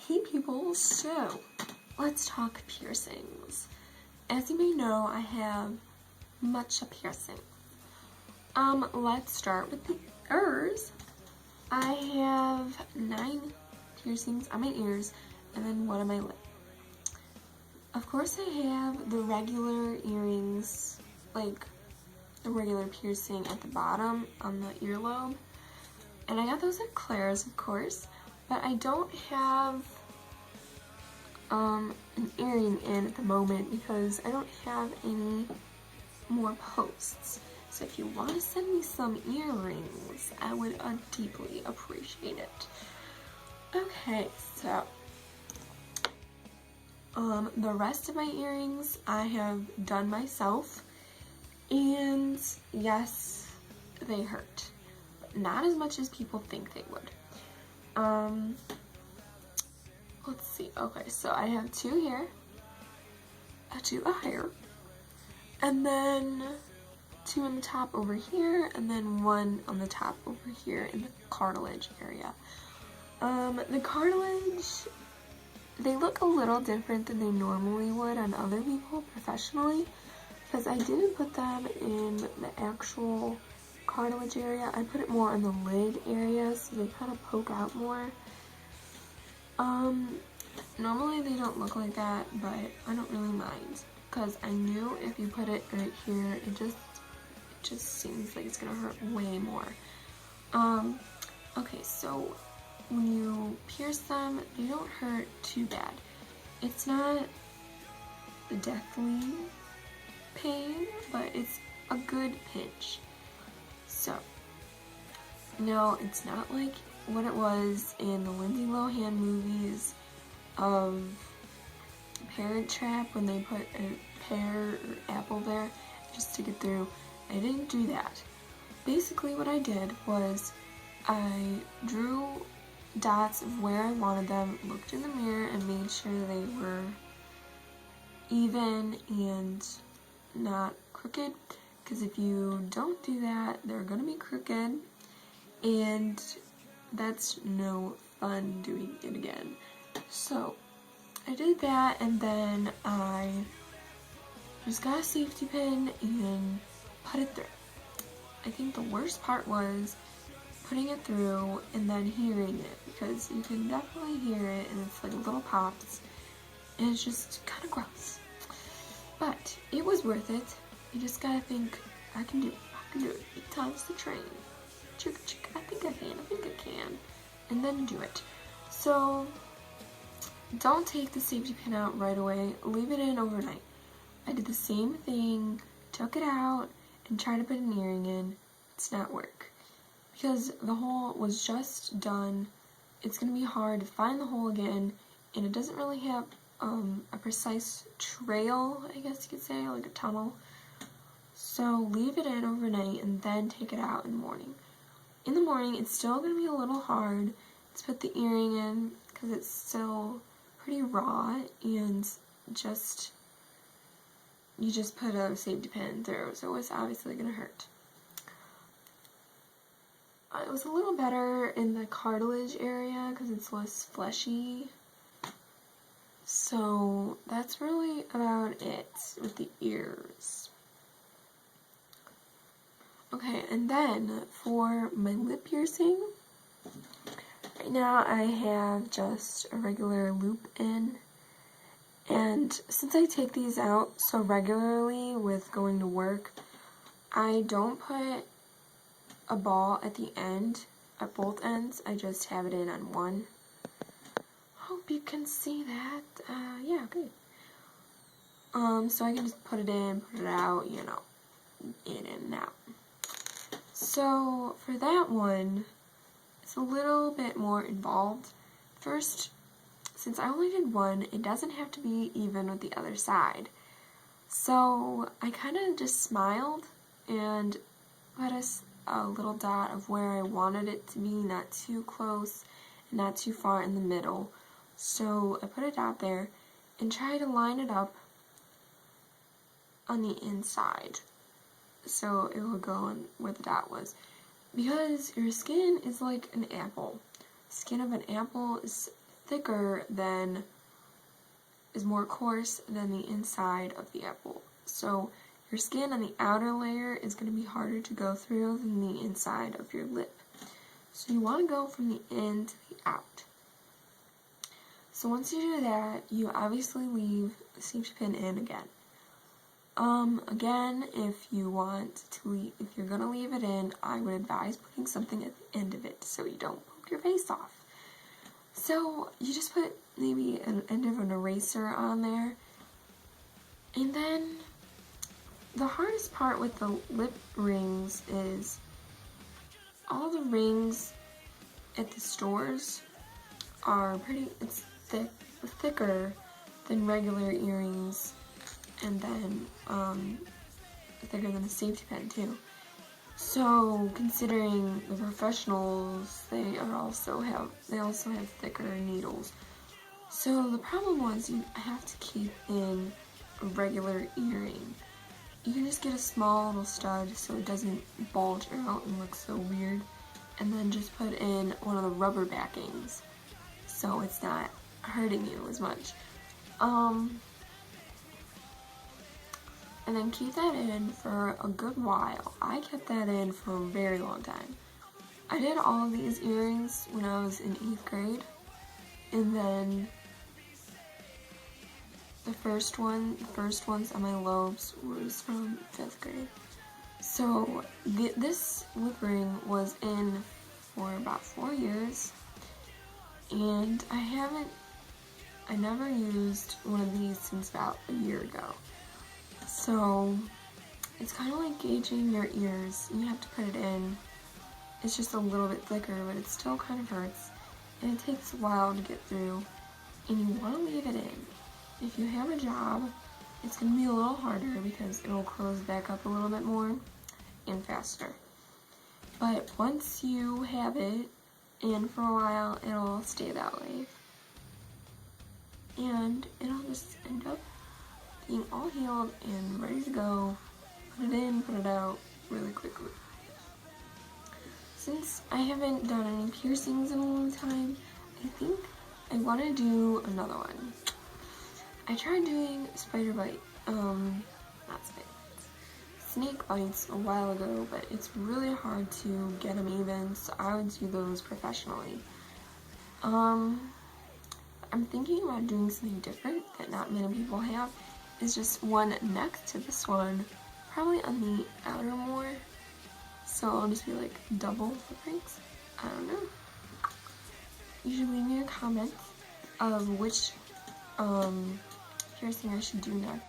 Hey people, so let's talk piercings. As you may know, I have much a piercing. Let's start with the ears. I have 9 piercings on my ears and then 1 on my lip. Of course I have the regular earrings, like the regular piercing at the bottom on the earlobe. And I got those at Claire's, of course, but I don't have an earring in at the moment because I don't have any more posts. So if you want to send me some earrings, I would deeply appreciate it. Okay, so the rest of my earrings I have done myself, and yes, they hurt, but not as much as people think they would. Let's see. Okay, so I have 2 here, 2 here, and then 2 on the top over here, and then 1 on the top over here in the cartilage area. The cartilage, they look a little different than they normally would on other people professionally, because I didn't put them in the actual cartilage area. I put it more in the lid area, so they kind of poke out more. Normally they don't look like that, but I don't really mind, because I knew if you put it right here, it just seems like it's gonna hurt way more. Okay, so when you pierce them, they don't hurt too bad. It's not deathly pain, but it's a good pinch. So, no, it's not like what it was in the Lindsay Lohan movies of Parent Trap when they put a pear or apple there just to get through. I didn't do that. Basically what I did was I drew dots of where I wanted them, looked in the mirror, and made sure they were even and not crooked, because if you don't do that, they're gonna be crooked, and that's no fun doing it again. So I did that, and then I just got a safety pin and put it through. I think the worst part was putting it through and then hearing it, because you can definitely hear it, and it's like little pops, and it's just kind of gross. But it was worth it. You just gotta think, I can do it. I can do it. 8 times the train. Chicka chicka, I think I can. And then do it. So, don't take the safety pin out right away. Leave it in overnight. I did the same thing, took it out, and tried to put an earring in. It's not work. Because the hole was just done. It's going to be hard to find the hole again, and it doesn't really have a precise trail, I guess you could say, like a tunnel. So leave it in overnight and then take it out in the morning. In the morning, it's still going to be a little hard to put the earring in because it's still pretty raw, and you just put a safety pin through, so it's obviously going to hurt. It was a little better in the cartilage area because it's less fleshy. So that's really about it with the ears. Okay, and then for my lip piercing, right now I have just a regular loop in. And since I take these out so regularly with going to work, I don't put a ball at the end, at both ends. I just have it in on one. Hope you can see that. Yeah, good. So I can just put it in, put it out, you know, in and out. So for that one, it's a little bit more involved. First, since I only did one, it doesn't have to be even with the other side. So I kind of just smiled and put a little dot of where I wanted it to be, not too close and not too far in the middle. So I put a dot there and try to line it up on the inside so it would go on where the dot was. Because your skin is like an apple. The skin of an apple is thicker than, is more coarse than the inside of the apple. So your skin on the outer layer is going to be harder to go through than the inside of your lip. So you want to go from the in to the out. So once you do that, you obviously leave the safety pin in again. Again, if you want to leave, if you're gonna leave it in, I would advise putting something at the end of it so you don't poke your face off. So you just put maybe an end of an eraser on there, and then the hardest part with the lip rings is all the rings at the stores are it's thicker than regular earrings, and then thicker than a safety pin too. So considering the professionals, they also have thicker needles. So the problem was you have to keep in a regular earring. You can just get a small little stud so it doesn't bulge out and look so weird, and then just put in one of the rubber backings so it's not hurting you as much. And then keep that in for a good while. I kept that in for a very long time. I did all of these earrings when I was in 8th grade, and then the first ones on my lobes was from 5th grade. So this lip ring was in for about 4 years, and I never used one of these since about a year ago. So it's kind of like gauging your ears. You have to put it in. It's just a little bit thicker, but it still kind of hurts, and it takes a while to get through, and you want to leave it in. If you have a job, it's going to be a little harder because it will close back up a little bit more and faster. But once you have it in for a while, it'll stay that way. And it'll just end up being all healed and ready to go. Put it in, put it out really quickly. Since I haven't done any piercings in a long time, I think I want to do another one. I tried doing snake bites a while ago, but it's really hard to get them even, so I would do those professionally. I'm thinking about doing something different that not many people have. It's just one next to this one, probably on the outer more. So it'll just be like double lip rings. I don't know. You should leave me a comment of which piercing I should do next.